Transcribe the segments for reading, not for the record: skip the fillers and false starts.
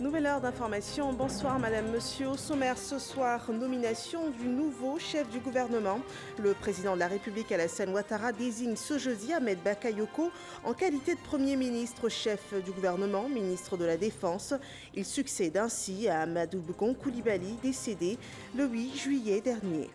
Nouvelle heure d'information. Bonsoir Madame, Monsieur. Au sommaire ce soir, nomination du nouveau chef du gouvernement. Le président de la République Alassane Ouattara désigne ce jeudi Ahmed Bakayoko en qualité de Premier ministre, chef du gouvernement, ministre de la Défense. Il succède ainsi à Amadou Gon Coulibaly, décédé le 8 juillet dernier.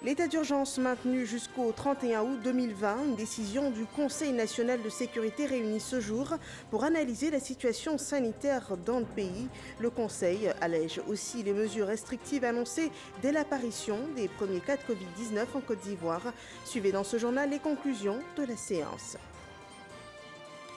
L'état d'urgence maintenu jusqu'au 31 août 2020, une décision du Conseil national de sécurité réuni ce jour pour analyser la situation sanitaire dans le pays. Le Conseil allège aussi les mesures restrictives annoncées dès l'apparition des premiers cas de Covid-19 en Côte d'Ivoire. Suivez dans ce journal les conclusions de la séance.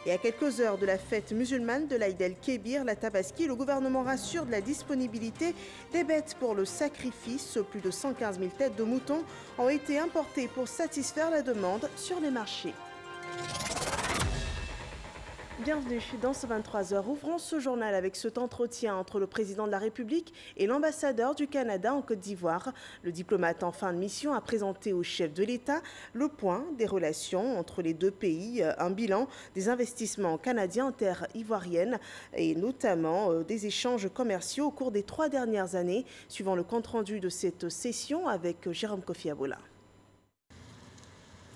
Et à quelques heures de la fête musulmane de l'Aïd el-Kébir, la Tabaski, le gouvernement rassure de la disponibilité des bêtes pour le sacrifice. Plus de 115 000 têtes de moutons ont été importées pour satisfaire la demande sur les marchés. Bienvenue dans ce 23h. Ouvrons ce journal avec cet entretien entre le président de la République et l'ambassadeur du Canada en Côte d'Ivoire. Le diplomate en fin de mission a présenté au chef de l'État le point des relations entre les deux pays, un bilan des investissements canadiens en terre ivoirienne et notamment des échanges commerciaux au cours des 3 dernières années, suivant le compte-rendu de cette session avec Jérôme Kofi Abola.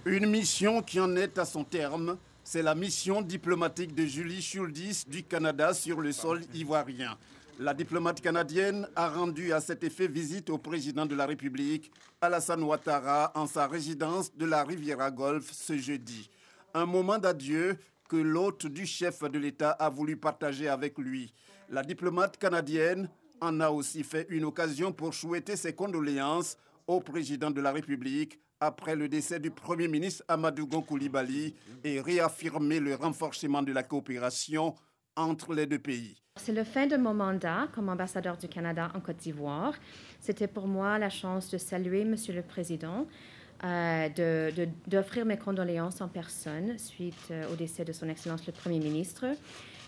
Une mission qui en est à son terme. C'est la mission diplomatique de Julie Schuldis du Canada sur le sol ivoirien. La diplomate canadienne a rendu à cet effet visite au président de la République, Alassane Ouattara, en sa résidence de la Riviera Golfe ce jeudi. Un moment d'adieu que l'hôte du chef de l'État a voulu partager avec lui. La diplomate canadienne en a aussi fait une occasion pour souhaiter ses condoléances au président de la République après le décès du Premier ministre Amadou Gon Coulibaly et réaffirmer le renforcement de la coopération entre les deux pays. C'est la fin de mon mandat comme ambassadeur du Canada en Côte d'Ivoire. C'était pour moi la chance de saluer Monsieur le Président, d'offrir mes condoléances en personne suite au décès de Son Excellence le Premier ministre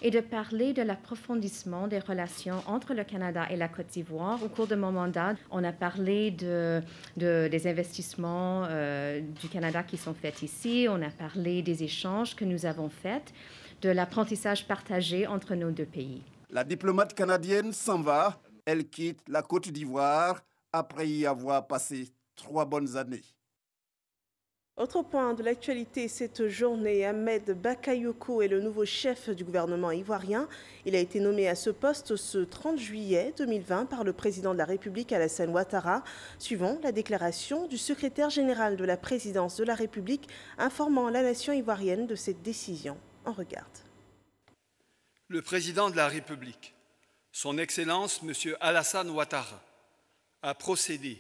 et de parler de l'approfondissement des relations entre le Canada et la Côte d'Ivoire. Au cours de mon mandat, on a parlé des investissements du Canada qui sont faits ici, on a parlé des échanges que nous avons faits, de l'apprentissage partagé entre nos deux pays. La diplomate canadienne s'en va, elle quitte la Côte d'Ivoire après y avoir passé 3 bonnes années. Autre point de l'actualité cette journée, Ahmed Bakayoko est le nouveau chef du gouvernement ivoirien. Il a été nommé à ce poste ce 30 juillet 2020 par le président de la République Alassane Ouattara, suivant la déclaration du secrétaire général de la présidence de la République informant la nation ivoirienne de cette décision. On regarde. Le président de la République, son Excellence M. Alassane Ouattara, a procédé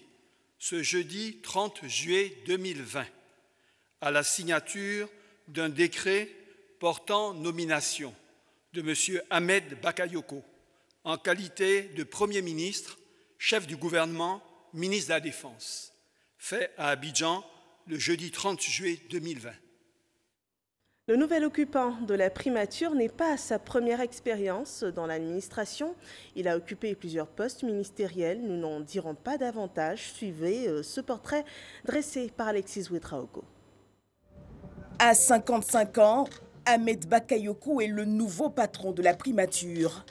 ce jeudi 30 juillet 2020 à la signature d'un décret portant nomination de M. Ahmed Bakayoko en qualité de Premier ministre, chef du gouvernement, ministre de la Défense, fait à Abidjan le jeudi 30 juillet 2020. Le nouvel occupant de la primature n'est pas à sa première expérience dans l'administration. Il a occupé plusieurs postes ministériels. Nous n'en dirons pas davantage. Suivez ce portrait dressé par Alexis Ouedraogo. À 55 ans, Ahmed Bakayoko est le nouveau patron de la primature.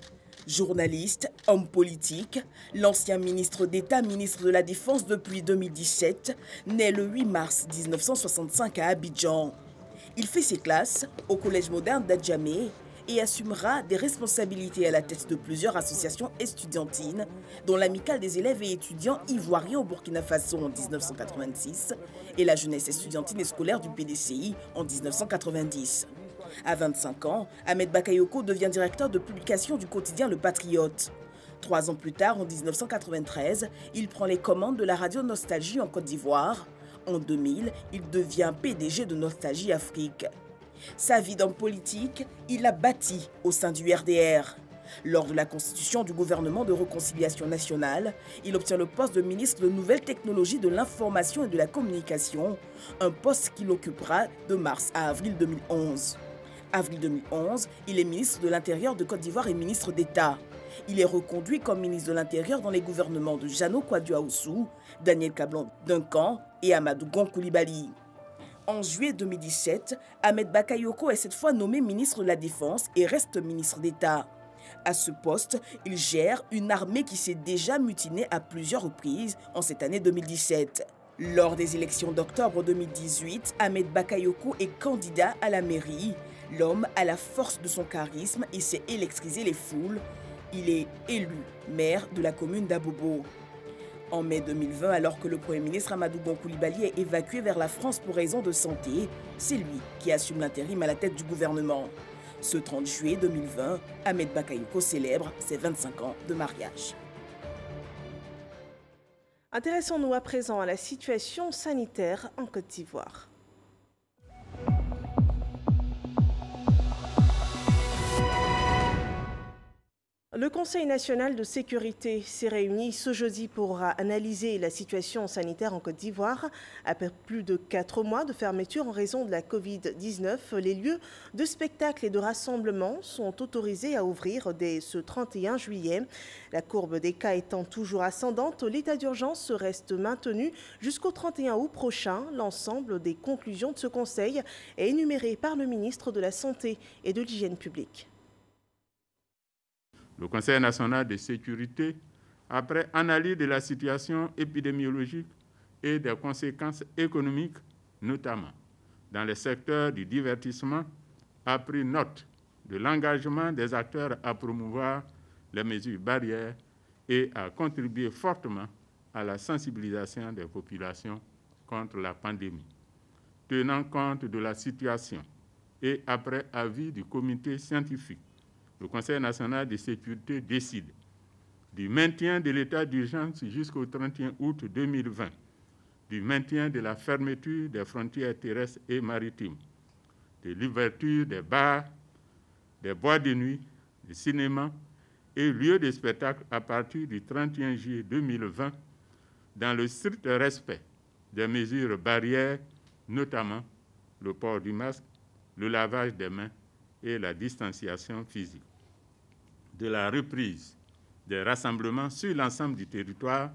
Journaliste, homme politique, l'ancien ministre d'État, ministre de la Défense depuis 2017, né le 8 mars 1965 à Abidjan. Il fait ses classes au Collège moderne d'Adjamé et assumera des responsabilités à la tête de plusieurs associations estudiantines, dont l'Amicale des élèves et étudiants ivoiriens au Burkina Faso en 1986 et la jeunesse estudiantine et scolaire du PDCI en 1990. À 25 ans, Ahmed Bakayoko devient directeur de publication du quotidien Le Patriote. 3 ans plus tard, en 1993, il prend les commandes de la radio Nostalgie en Côte d'Ivoire. En 2000, il devient PDG de Nostalgie Afrique. Sa vie d'homme politique, il l'a bâtie au sein du RDR. Lors de la constitution du gouvernement de réconciliation nationale, il obtient le poste de ministre de Nouvelles Technologies de l'Information et de la Communication, un poste qu'il occupera de mars à avril 2011. Avril 2011, il est ministre de l'Intérieur de Côte d'Ivoire et ministre d'État. Il est reconduit comme ministre de l'Intérieur dans les gouvernements de Jeannot Kouadio Aoussou, Daniel Kablan Duncan et Amadou Gon Coulibaly. En juillet 2017, Ahmed Bakayoko est cette fois nommé ministre de la Défense et reste ministre d'État. À ce poste, il gère une armée qui s'est déjà mutinée à plusieurs reprises en cette année 2017. Lors des élections d'octobre 2018, Ahmed Bakayoko est candidat à la mairie. L'homme a la force de son charisme et sait électriser les foules. Il est élu maire de la commune d'Abobo. En mai 2020, alors que le Premier ministre Amadou Gon Coulibaly est évacué vers la France pour raison de santé, c'est lui qui assume l'intérim à la tête du gouvernement. Ce 30 juillet 2020, Ahmed Bakayoko célèbre ses 25 ans de mariage. Intéressons-nous à présent à la situation sanitaire en Côte d'Ivoire. Le Conseil national de sécurité s'est réuni ce jeudi pour analyser la situation sanitaire en Côte d'Ivoire. Après plus de 4 mois de fermeture en raison de la Covid-19, les lieux de spectacle et de rassemblement sont autorisés à ouvrir dès ce 31 juillet. La courbe des cas étant toujours ascendante, l'état d'urgence reste maintenu jusqu'au 31 août prochain. L'ensemble des conclusions de ce Conseil est énuméré par le ministre de la Santé et de l'Hygiène publique. Le Conseil national de sécurité, après analyse de la situation épidémiologique et des conséquences économiques, notamment dans le secteur du divertissement, a pris note de l'engagement des acteurs à promouvoir les mesures barrières et à contribuer fortement à la sensibilisation des populations contre la pandémie. Tenant compte de la situation et après avis du comité scientifique, le Conseil national de sécurité décide du maintien de l'état d'urgence jusqu'au 31 août 2020, du maintien de la fermeture des frontières terrestres et maritimes, de l'ouverture des bars, des boîtes de nuit, des cinémas et lieux de spectacle à partir du 31 juillet 2020, dans le strict respect des mesures barrières, notamment le port du masque, le lavage des mains et la distanciation physique. De la reprise des rassemblements sur l'ensemble du territoire,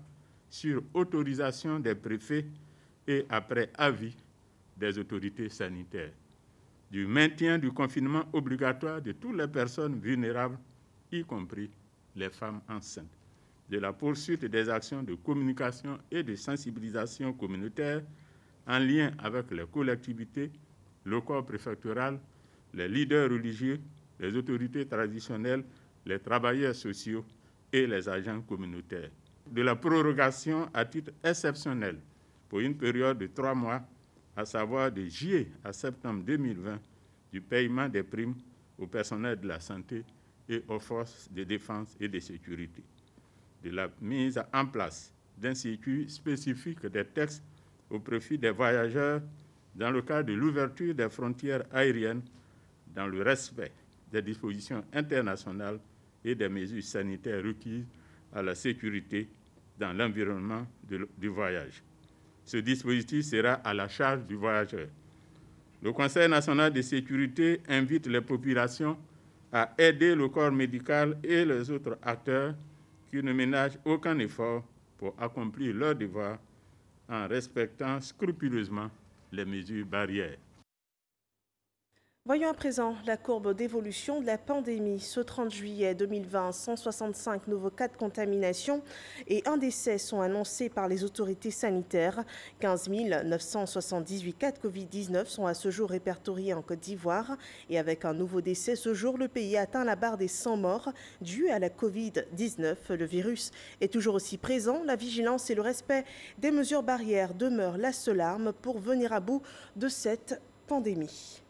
sur autorisation des préfets et après avis des autorités sanitaires. Du maintien du confinement obligatoire de toutes les personnes vulnérables, y compris les femmes enceintes. De la poursuite des actions de communication et de sensibilisation communautaire en lien avec les collectivités, le corps préfectoral, les leaders religieux, les autorités traditionnelles, les travailleurs sociaux et les agents communautaires. De la prorogation à titre exceptionnel pour une période de 3 mois, à savoir de juillet à septembre 2020, du paiement des primes au personnel de la santé et aux forces de défense et de sécurité. De la mise en place d'un circuit spécifique des textes au profit des voyageurs dans le cadre de l'ouverture des frontières aériennes dans le respect des dispositions internationales et des mesures sanitaires requises à la sécurité dans l'environnement du voyage. Ce dispositif sera à la charge du voyageur. Le Conseil national de sécurité invite les populations à aider le corps médical et les autres acteurs qui ne ménagent aucun effort pour accomplir leur devoir en respectant scrupuleusement les mesures barrières. Voyons à présent la courbe d'évolution de la pandémie. Ce 30 juillet 2020, 165 nouveaux cas de contamination et un décès sont annoncés par les autorités sanitaires. 15 978 cas de Covid-19 sont à ce jour répertoriés en Côte d'Ivoire. Et avec un nouveau décès, ce jour, le pays atteint la barre des 100 morts dus à la Covid-19. Le virus est toujours aussi présent. La vigilance et le respect des mesures barrières demeurent la seule arme pour venir à bout de cette pandémie.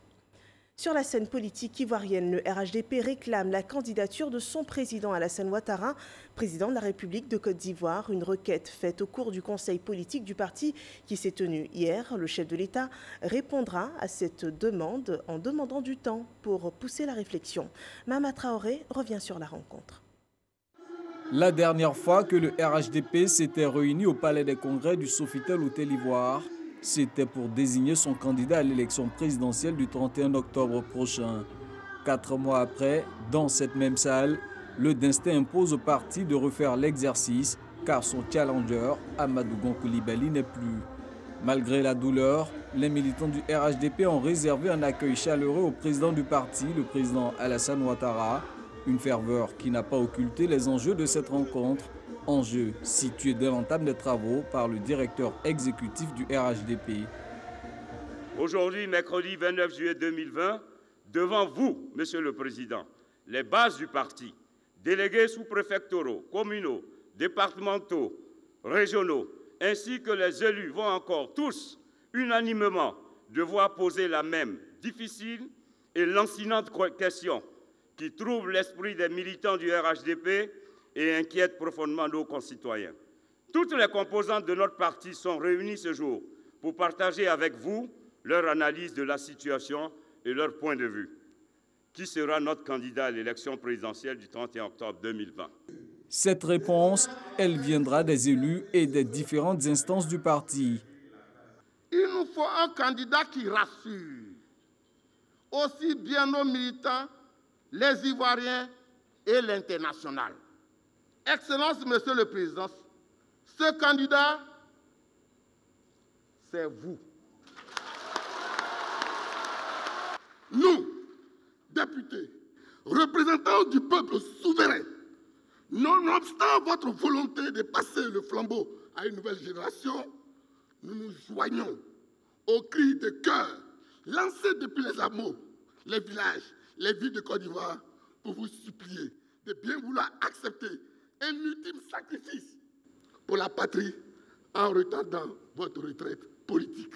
Sur la scène politique ivoirienne, le RHDP réclame la candidature de son président Alassane Ouattara, président de la République de Côte d'Ivoire. Une requête faite au cours du conseil politique du parti qui s'est tenu hier. Le chef de l'État répondra à cette demande en demandant du temps pour pousser la réflexion. Mama Traoré revient sur la rencontre. La dernière fois que le RHDP s'était réuni au Palais des Congrès du Sofitel Hôtel Ivoire, c'était pour désigner son candidat à l'élection présidentielle du 31 octobre prochain. 4 mois après, dans cette même salle, le destin impose au parti de refaire l'exercice car son challenger, Amadou Gon Coulibaly, n'est plus. Malgré la douleur, les militants du RHDP ont réservé un accueil chaleureux au président du parti, le président Alassane Ouattara. Une ferveur qui n'a pas occulté les enjeux de cette rencontre, enjeux situés dès l'entame des travaux par le directeur exécutif du RHDP. Aujourd'hui, mercredi 29 juillet 2020, devant vous, Monsieur le Président, les bases du parti, délégués sous-préfectoraux, communaux, départementaux, régionaux, ainsi que les élus vont encore tous, unanimement, devoir poser la même difficile et lancinante question qui trouble l'esprit des militants du RHDP et inquiète profondément nos concitoyens. Toutes les composantes de notre parti sont réunies ce jour pour partager avec vous leur analyse de la situation et leur point de vue. Qui sera notre candidat à l'élection présidentielle du 31 octobre 2020? Cette réponse, elle viendra des élus et des différentes instances du parti. Il nous faut un candidat qui rassure aussi bien nos militants, les Ivoiriens et l'international. Excellence, Monsieur le Président, ce candidat, c'est vous. Nous, députés, représentants du peuple souverain, nonobstant votre volonté de passer le flambeau à une nouvelle génération, nous nous joignons aux cris de cœur lancés depuis les hameaux, les villages, les villes de Côte d'Ivoire pour vous supplier de bien vouloir accepter un ultime sacrifice pour la patrie en retardant votre retraite politique.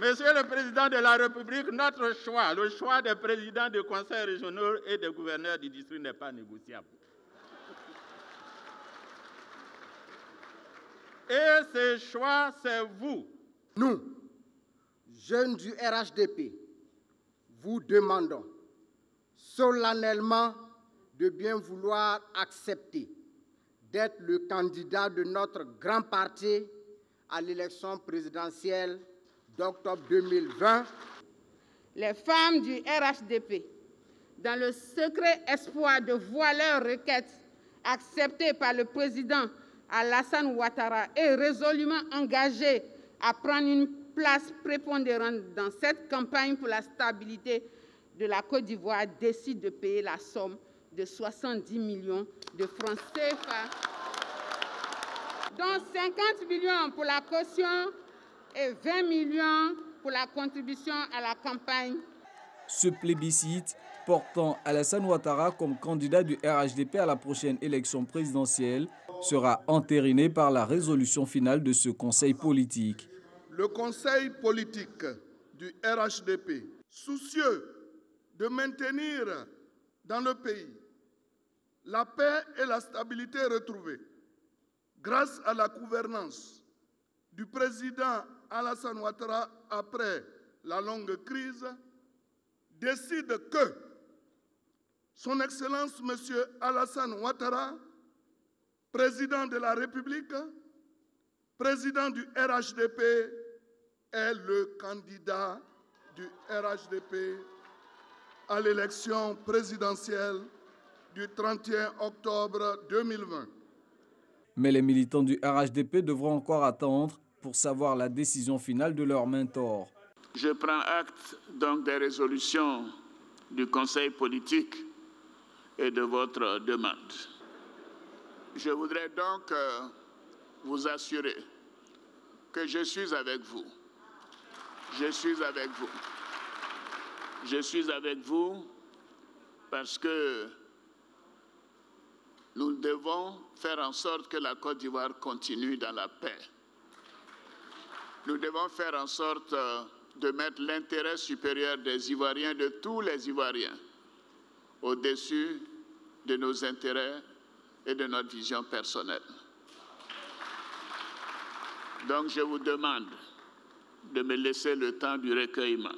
Monsieur le Président de la République, notre choix, le choix des présidents des conseils régionaux et des gouverneurs du district n'est pas négociable. Et ce choix, c'est vous. Nous, jeunes du RHDP, vous demandons solennellement de bien vouloir accepter d'être le candidat de notre grand parti à l'élection présidentielle d'octobre 2020. Les femmes du RHDP, dans le secret espoir de voir leur requête acceptée par le président Alassane Ouattara, est résolument engagée à prendre une place prépondérante dans cette campagne pour la stabilité de la Côte d'Ivoire, décide de payer la somme de 70 millions de francs CFA, dont 50 millions pour la caution et 20 millions pour la contribution à la campagne. Ce plébiscite portant Alassane Ouattara comme candidat du RHDP à la prochaine élection présidentielle sera entériné par la résolution finale de ce conseil politique. Le conseil politique du RHDP, soucieux de maintenir dans le pays la paix et la stabilité retrouvées grâce à la gouvernance du président Alassane Ouattara après la longue crise, décide que Son Excellence M. Alassane Ouattara, président de la République, président du RHDP, est le candidat du RHDP à l'élection présidentielle du 31 octobre 2020. Mais les militants du RHDP devront encore attendre pour savoir la décision finale de leur mentor. Je prends acte donc des résolutions du Conseil politique et de votre demande. Je voudrais donc vous assurer que je suis avec vous. Je suis avec vous. Je suis avec vous parce que nous devons faire en sorte que la Côte d'Ivoire continue dans la paix. Nous devons faire en sorte de mettre l'intérêt supérieur des Ivoiriens, de tous les Ivoiriens, au-dessus de nos intérêts et de notre vision personnelle. Donc je vous demande de me laisser le temps du recueillement.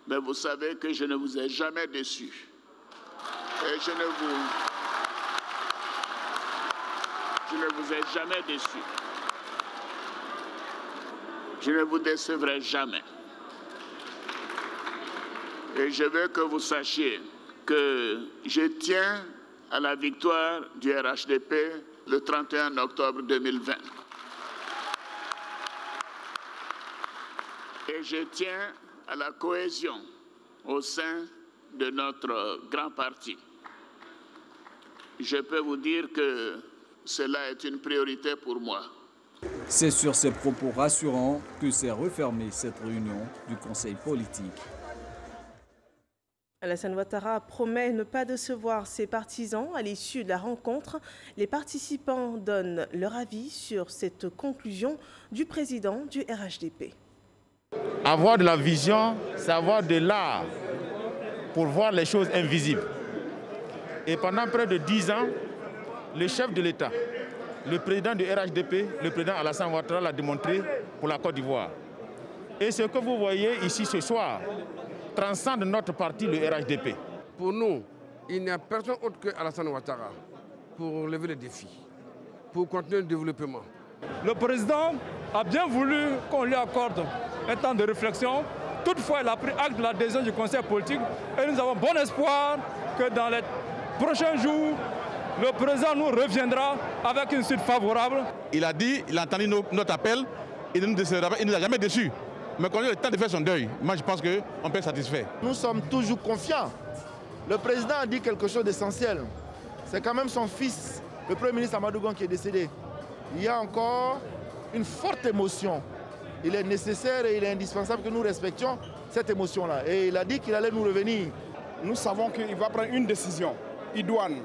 Mais vous savez que je ne vous ai jamais déçu. Et je ne vous ai jamais déçu. Je ne vous décevrai jamais. Et je veux que vous sachiez que je tiens à la victoire du RHDP le 31 octobre 2020. Et je tiens à la cohésion au sein de notre grand parti. Je peux vous dire que cela est une priorité pour moi. C'est sur ces propos rassurants que s'est refermée cette réunion du Conseil politique. Alassane Ouattara promet ne pas décevoir ses partisans. À l'issue de la rencontre, les participants donnent leur avis sur cette conclusion du président du RHDP. Avoir de la vision, c'est avoir de l'art pour voir les choses invisibles. Et pendant près de 10 ans, le chef de l'État, le président du RHDP, le président Alassane Ouattara l'a démontré pour la Côte d'Ivoire. Et ce que vous voyez ici ce soir transcende notre parti, le RHDP. Pour nous, il n'y a personne autre que Alassane Ouattara pour relever les défis, pour continuer le développement. Le président a bien voulu qu'on lui accorde un temps de réflexion. Toutefois, il a pris acte de la décision du Conseil politique et nous avons bon espoir que dans les prochains jours, le président nous reviendra avec une suite favorable. Il a dit, il a entendu notre appel, il ne nous a jamais déçus. Mais quand il a le temps de faire son deuil, moi je pense qu'on peut être satisfait. Nous sommes toujours confiants. Le président a dit quelque chose d'essentiel. C'est quand même son fils, le Premier ministre Amadou Gon, qui est décédé. Il y a encore une forte émotion. Il est nécessaire et il est indispensable que nous respections cette émotion-là. Et il a dit qu'il allait nous revenir. Nous savons qu'il va prendre une décision idoine,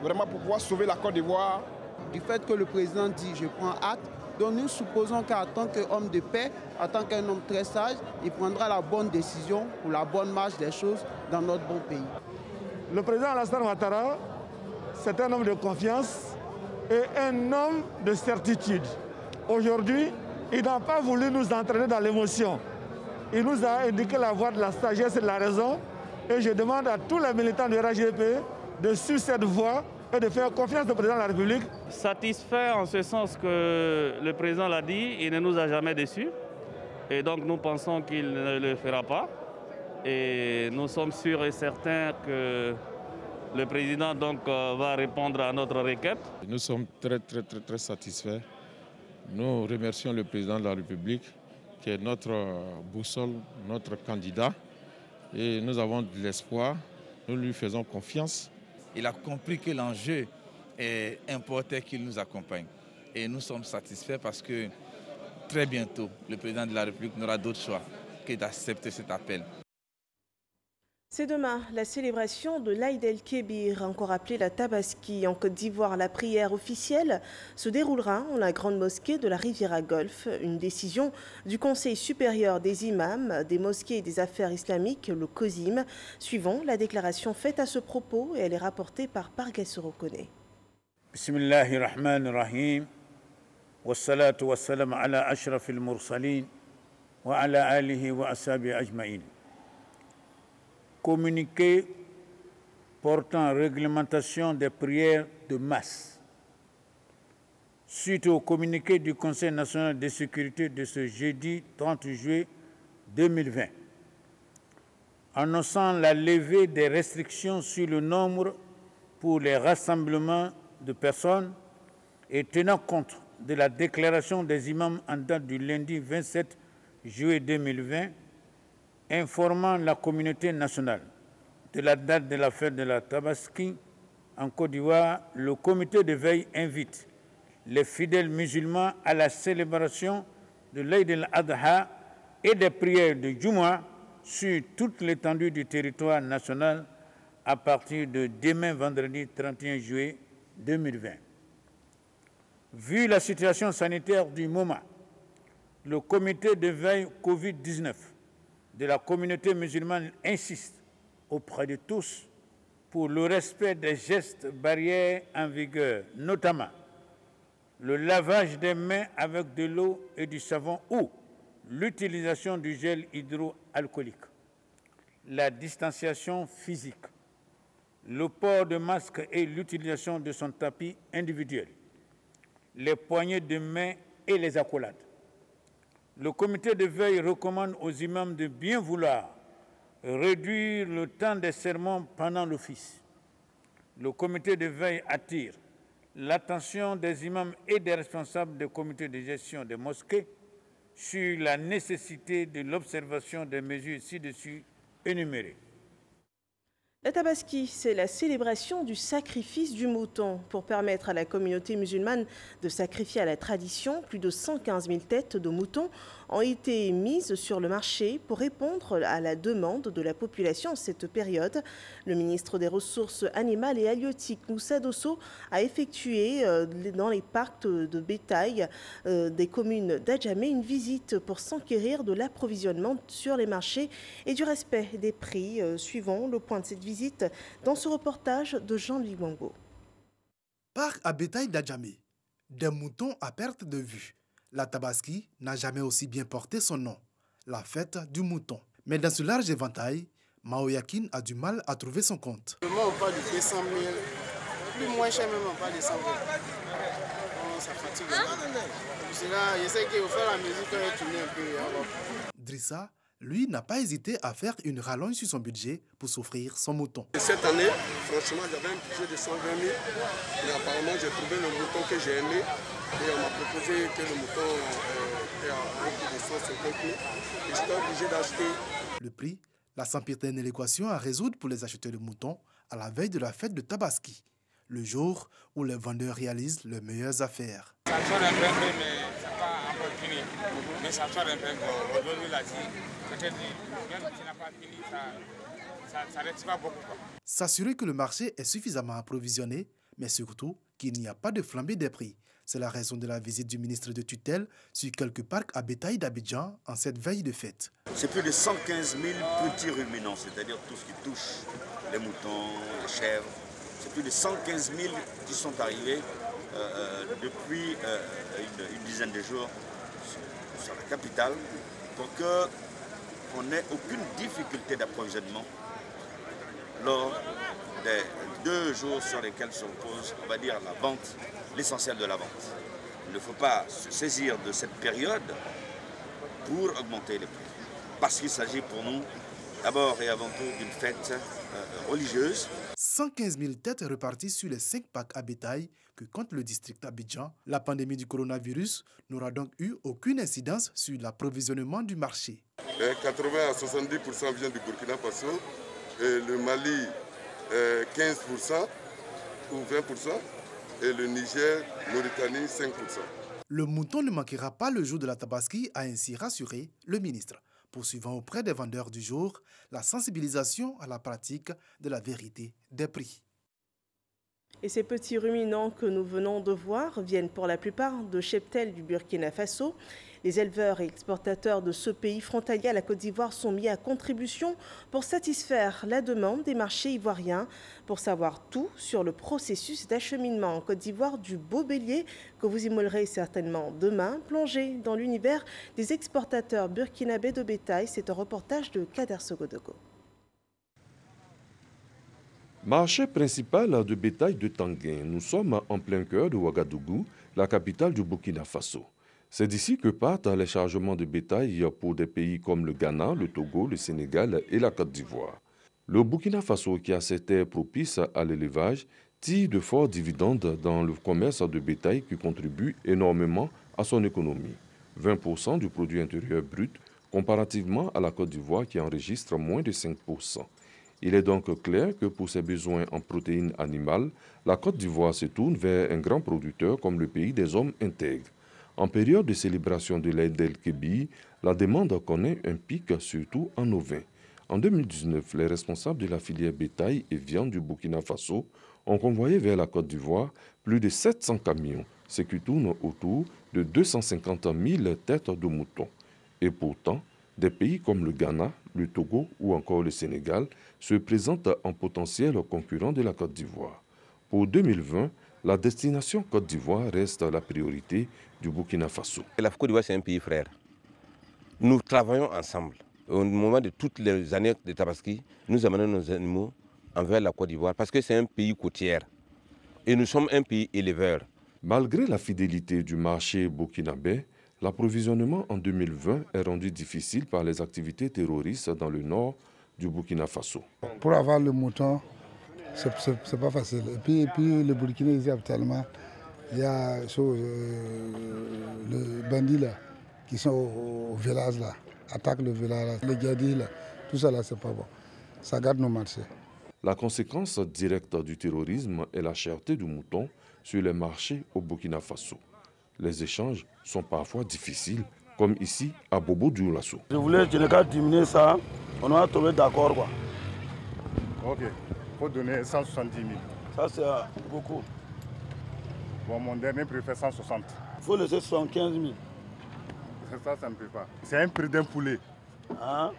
vraiment pour pouvoir sauver la Côte d'Ivoire. Du fait que le président dit « je prends acte », donc nous supposons qu'en tant qu'homme de paix, en tant qu'un homme très sage, il prendra la bonne décision pour la bonne marche des choses dans notre bon pays. Le président Alassane Ouattara, c'est un homme de confiance et un homme de certitude. Aujourd'hui, il n'a pas voulu nous entraîner dans l'émotion. Il nous a indiqué la voie de la sagesse et de la raison. Et je demande à tous les militants du RHDP de suivre cette voie et de faire confiance au président de la République. Satisfait en ce sens que le président l'a dit, il ne nous a jamais déçus. Et donc nous pensons qu'il ne le fera pas. Et nous sommes sûrs et certains que le président donc, va répondre à notre requête. Nous sommes très satisfaits. Nous remercions le président de la République qui est notre boussole, notre candidat. Et nous avons de l'espoir, nous lui faisons confiance. Il a compris que l'enjeu est important qu'il nous accompagne. Et nous sommes satisfaits parce que très bientôt, le président de la République n'aura d'autre choix que d'accepter cet appel. C'est demain la célébration de l'Aïd el-Kébir, encore appelée la Tabaski. En Côte d'Ivoire, la prière officielle se déroulera en la grande mosquée de la Riviera Golfe. Une décision du Conseil supérieur des imams, des mosquées et des affaires islamiques, le COSIM. Suivant la déclaration faite à ce propos, et elle est rapportée par Pargues Sorokone. Bismillahirrahmanirrahim. Wassalatu wassalam ala ashrafil mursalin wa ala alihi wa ashabi ajma'in. Communiqué portant réglementation des prières de masse. Suite au communiqué du Conseil national de sécurité de ce jeudi 30 juillet 2020, annonçant la levée des restrictions sur le nombre pour les rassemblements de personnes et tenant compte de la déclaration des imams en date du lundi 27 juillet 2020, informant la communauté nationale de la date de la fête de la Tabaski en Côte d'Ivoire, le comité de veille invite les fidèles musulmans à la célébration de l'Aïd el-Adha et des prières de Jumu'ah sur toute l'étendue du territoire national à partir de demain vendredi 31 juillet 2020. Vu la situation sanitaire du moment, le comité de veille Covid-19 de la communauté musulmane insiste auprès de tous pour le respect des gestes barrières en vigueur, notamment le lavage des mains avec de l'eau et du savon ou l'utilisation du gel hydroalcoolique, la distanciation physique, le port de masque et l'utilisation de son tapis individuel, les poignées de main et les accolades. Le comité de veille recommande aux imams de bien vouloir réduire le temps des sermons pendant l'office. Le comité de veille attire l'attention des imams et des responsables des comités de gestion des mosquées sur la nécessité de l'observation des mesures ci-dessus énumérées. La Tabaski, c'est la célébration du sacrifice du mouton. Pour permettre à la communauté musulmane de sacrifier à la tradition, plus de 115 000 têtes de moutons ont été mises sur le marché pour répondre à la demande de la population en cette période. Le ministre des Ressources animales et halieutiques, Moussa Dosso, a effectué dans les parcs de bétail des communes d'Adjamé une visite pour s'enquérir de l'approvisionnement sur les marchés et du respect des prix. Suivons le point de cette visite dans ce reportage de Jean-Louis Wango. Parc à bétail d'Adjamé, des moutons à perte de vue. La Tabaski n'a jamais aussi bien porté son nom, la fête du mouton. Mais dans ce large éventail, Mao Yakin a du mal à trouver son compte. Moi, on parle de 200 000, plus moins cher même, on parle de 100 000. Oh, ça fatigue. C'est là, je sais qu'au fur et à mesure qu'on est tourné un peu. Alors... Drissa, lui, n'a pas hésité à faire une rallonge sur son budget pour s'offrir son mouton. Cette année, franchement, j'avais un budget de 120 000. Mais apparemment, j'ai trouvé le mouton que j'ai aimé. Et on m'a proposé que le mouton est à un prix de 150 000. Et j'étais obligé d'acheter. Le prix, la sempiternelle équation à résoudre pour les acheteurs de moutons à la veille de la fête de Tabaski, le jour où les vendeurs réalisent leurs meilleures affaires. Ça sort un peu, mais ça n'a pas encore fini. Mais ça sort un peu. Aujourd'hui, là, peut-être même si ça n'a pas fini, ça ne reste pas beaucoup. S'assurer que le marché est suffisamment approvisionné, mais surtout qu'il n'y a pas de flambée des prix. C'est la raison de la visite du ministre de tutelle sur quelques parcs à bétail d'Abidjan en cette veille de fête. C'est plus de 115 000 petits ruminants, c'est-à-dire tout ce qui touche les moutons, les chèvres. C'est plus de 115 000 qui sont arrivés depuis une dizaine de jours sur la capitale pour qu'on n'ait aucune difficulté d'approvisionnement lors des 2 jours sur lesquels se repose, on va dire, la vente, l'essentiel de la vente. Il ne faut pas se saisir de cette période pour augmenter les prix. Parce qu'il s'agit pour nous, d'abord et avant tout, d'une fête religieuse. 115 000 têtes reparties sur les 5 parcs à bétail que compte le district d'Abidjan. La pandémie du coronavirus n'aura donc eu aucune incidence sur l'approvisionnement du marché. 80 à 70% vient du Burkina Faso, et le Mali 15% ou 20%, et le Niger, Mauritanie 5%. Le mouton ne manquera pas le jour de la Tabaski, a ainsi rassuré le ministre, poursuivant auprès des vendeurs du jour la sensibilisation à la pratique de la vérité des prix. Et ces petits ruminants que nous venons de voir viennent pour la plupart de cheptels du Burkina Faso. Les éleveurs et exportateurs de ce pays frontalier à la Côte d'Ivoire sont mis à contribution pour satisfaire la demande des marchés ivoiriens. Pour savoir tout sur le processus d'acheminement en Côte d'Ivoire du beau bélier que vous immolerez certainement demain, plongez dans l'univers des exportateurs burkinabés de bétail. C'est un reportage de Kader Sogodogo. Marché principal de bétail de Tanguin, nous sommes en plein cœur de Ouagadougou, la capitale du Burkina Faso. C'est d'ici que partent les chargements de bétail pour des pays comme le Ghana, le Togo, le Sénégal et la Côte d'Ivoire. Le Burkina Faso, qui a cette terre propice à l'élevage, tire de forts dividendes dans le commerce de bétail qui contribue énormément à son économie. 20% du produit intérieur brut, comparativement à la Côte d'Ivoire qui enregistre moins de 5%. Il est donc clair que pour ses besoins en protéines animales, la Côte d'Ivoire se tourne vers un grand producteur comme le pays des hommes intègres. En période de célébration de l'Aïd el-Kébi, la demande connaît un pic, surtout en ovins. En 2019, les responsables de la filière bétail et viande du Burkina Faso ont convoyé vers la Côte d'Ivoire plus de 700 camions, ce qui tourne autour de 250 000 têtes de moutons. Et pourtant, des pays comme le Ghana, le Togo ou encore le Sénégal se présentent en potentiel concurrent de la Côte d'Ivoire. Pour 2020, la destination Côte d'Ivoire reste la priorité du Burkina Faso. La Côte d'Ivoire, c'est un pays frère. Nous travaillons ensemble. Au moment de toutes les années de Tabaski, nous amenons nos animaux envers la Côte d'Ivoire parce que c'est un pays côtier. Et nous sommes un pays éleveur. Malgré la fidélité du marché burkinabé, l'approvisionnement en 2020 est rendu difficile par les activités terroristes dans le nord du Burkina Faso. Pour avoir le mouton, c'est pas facile. Et puis le Burkina, actuellement, il y a le bandit là, qui sont au village là, attaquent le village, les gadis là, tout ça là, c'est pas bon. Ça garde nos marchés. La conséquence directe du terrorisme est la cherté du mouton sur les marchés au Burkina Faso. Les échanges sont parfois difficiles, comme ici à Bobo Dioulasso. Je voulais diminuer ça, on a trouvé d'accord quoi. Ok, il faut donner 170 000. Ça c'est beaucoup. Bon, mon dernier prix fait 160. Il faut laisser 75 000. Ça ne peut pas. C'est un prix d'un poulet. Hein?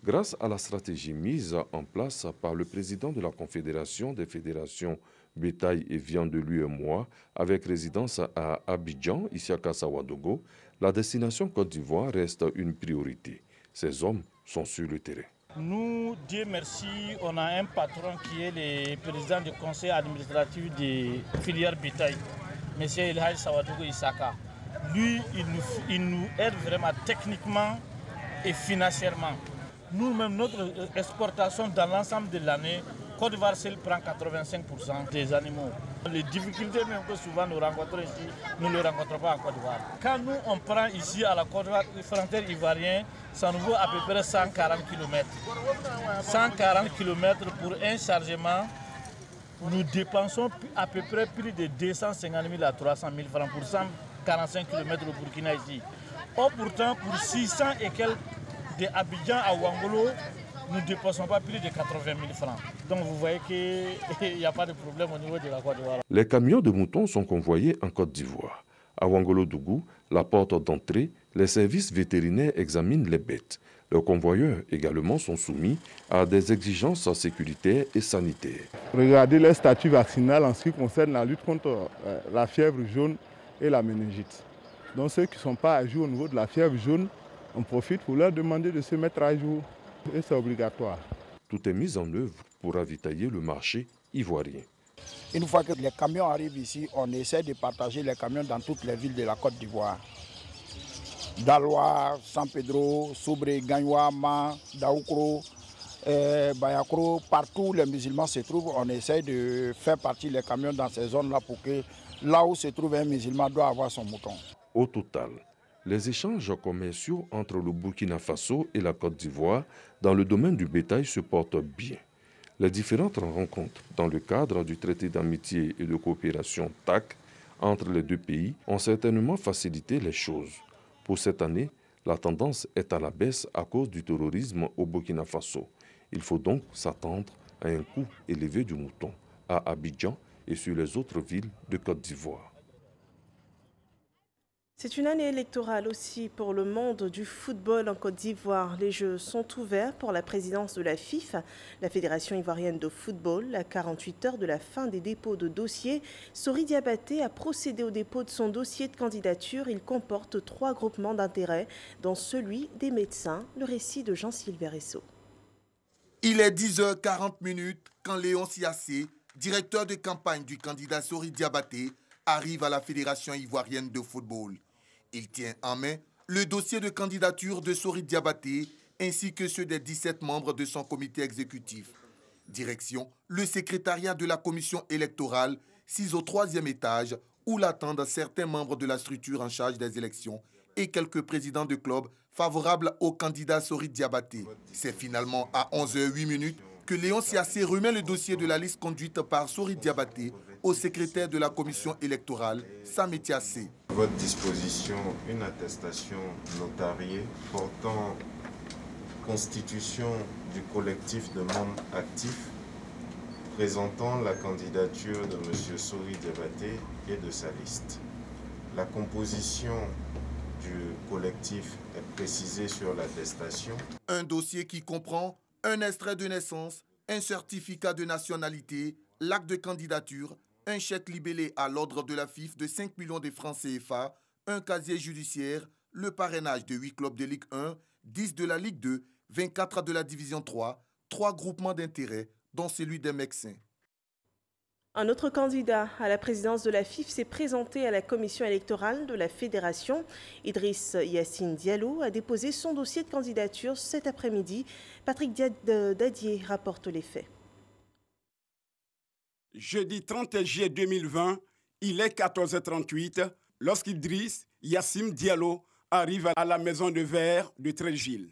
Grâce à la stratégie mise en place par le président de la Confédération des fédérations bétail et viande de l'UEMOA, avec résidence à Abidjan, Isiaka Sawadogo, la destination Côte d'Ivoire reste une priorité. Ces hommes sont sur le terrain. Nous, Dieu merci, on a un patron qui est le président du conseil administratif des filières bétail, M. Elhaj Sawadogo Isaka. Lui, il nous aide vraiment techniquement et financièrement. Nous-mêmes, notre exportation dans l'ensemble de l'année, Côte d'Ivoire seul prend 85% des animaux. Les difficultés même que souvent nous rencontrons ici, nous ne les rencontrons pas en Côte d'Ivoire. Quand nous, on prend ici à la Côte d'Ivoire, les frontières ivoiriennes, ça nous vaut à peu près 140 km. 140 km pour un chargement, nous dépensons à peu près plus de 250 000 à 300 000 francs pour 145 km au Burkina ici. Or pourtant, pour 600 et quelques de Abidjan à Ouangolo, nous ne dépensons pas plus de 80 000 francs. Donc vous voyez qu'il n'y a pas de problème au niveau de la Côte d'Ivoire. Les camions de moutons sont convoyés en Côte d'Ivoire. À Ouangolo-Dougou, la porte d'entrée, les services vétérinaires examinent les bêtes. Les convoyeurs également sont soumis à des exigences sécuritaires et sanitaires. Regardez les statuts vaccinales en ce qui concerne la lutte contre la fièvre jaune et la méningite. Donc ceux qui ne sont pas à jour au niveau de la fièvre jaune, on profite pour leur demander de se mettre à jour. Et c'est obligatoire. Tout est mis en œuvre pour ravitailler le marché ivoirien. Une fois que les camions arrivent ici, on essaie de partager les camions dans toutes les villes de la Côte d'Ivoire. Daloa, San Pedro, Soubré, Gagnoa, Ma, Daoukro, Bayakro, partout où les musulmans se trouvent, on essaie de faire partir les camions dans ces zones-là pour que là où se trouve un musulman doit avoir son mouton. Au total, les échanges commerciaux entre le Burkina Faso et la Côte d'Ivoire dans le domaine du bétail se portent bien. Les différentes rencontres dans le cadre du traité d'amitié et de coopération TAC entre les deux pays ont certainement facilité les choses. Pour cette année, la tendance est à la baisse à cause du terrorisme au Burkina Faso. Il faut donc s'attendre à un coût élevé du mouton à Abidjan et sur les autres villes de Côte d'Ivoire. C'est une année électorale aussi pour le monde du football en Côte d'Ivoire. Les Jeux sont ouverts pour la présidence de la FIF, la Fédération ivoirienne de football. À 48 heures de la fin des dépôts de dossiers, Sori Diabaté a procédé au dépôt de son dossier de candidature. Il comporte 3 groupements d'intérêt, dont celui des médecins. Le récit de Jean-Sylvain Esso. Il est 10h40 quand Léon Siassé, directeur de campagne du candidat Sori Diabaté, arrive à la Fédération ivoirienne de football. Il tient en main le dossier de candidature de Sori Diabaté ainsi que ceux des 17 membres de son comité exécutif. Direction, le secrétariat de la commission électorale, 6 au 3e étage, où l'attendent certains membres de la structure en charge des élections et quelques présidents de clubs favorables au candidat Sori Diabaté. C'est finalement à 11h08 que Léon Siassé remet le dossier de la liste conduite par Sori Diabaté au secrétaire de la commission électorale, Samé Tiassé. À votre disposition, une attestation notariée portant constitution du collectif de membres actifs présentant la candidature de M. Sori Diabaté et de sa liste. La composition du collectif est précisée sur l'attestation. Un dossier qui comprend un extrait de naissance, un certificat de nationalité, l'acte de candidature, un chèque libellé à l'ordre de la FIF de 5 millions de francs CFA, un casier judiciaire, le parrainage de 8 clubs de Ligue 1, 10 de la Ligue 2, 24 de la Division 3, 3 groupements d'intérêt, dont celui des médecins. Un autre candidat à la présidence de la FIF s'est présenté à la commission électorale de la Fédération. Idriss Yassine Diallo a déposé son dossier de candidature cet après-midi. Patrick Dadier rapporte les faits. Jeudi 31 juillet 2020, il est 14h38 lorsqu'Idriss Yassine Diallo arrive à la maison de verre de Tréville.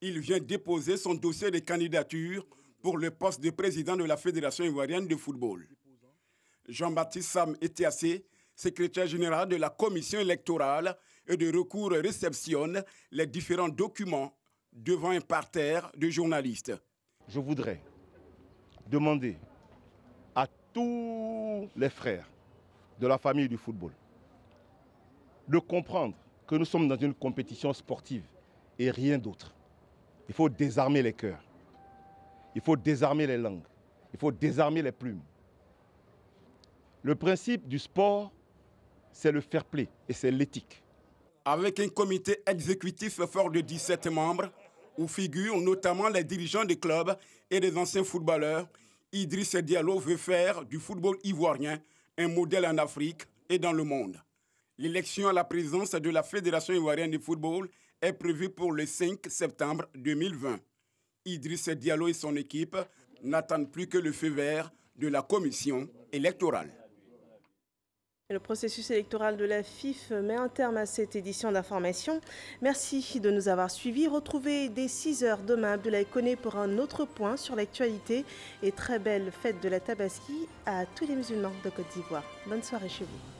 Il vient déposer son dossier de candidature pour le poste de président de la Fédération ivoirienne de football. Jean-Baptiste Sam Etiassé, secrétaire général de la commission électorale et de recours, réceptionne les différents documents devant un parterre de journalistes. Je voudrais demander à tous les frères de la famille du football de comprendre que nous sommes dans une compétition sportive et rien d'autre. Il faut désarmer les cœurs, il faut désarmer les langues, il faut désarmer les plumes. Le principe du sport, c'est le fair play et c'est l'éthique. Avec un comité exécutif fort de 17 membres, où figurent notamment les dirigeants des clubs et des anciens footballeurs, Idriss Diallo veut faire du football ivoirien un modèle en Afrique et dans le monde. L'élection à la présidence de la Fédération ivoirienne de football est prévue pour le 5 septembre 2020. Idriss Diallo et son équipe n'attendent plus que le feu vert de la commission électorale. Le processus électoral de la FIF met un terme à cette édition d'information. Merci de nous avoir suivis. Retrouvez dès 6 h demain Abdoulaye Koné pour un autre point sur l'actualité. Et très belle fête de la Tabaski à tous les musulmans de Côte d'Ivoire. Bonne soirée chez vous.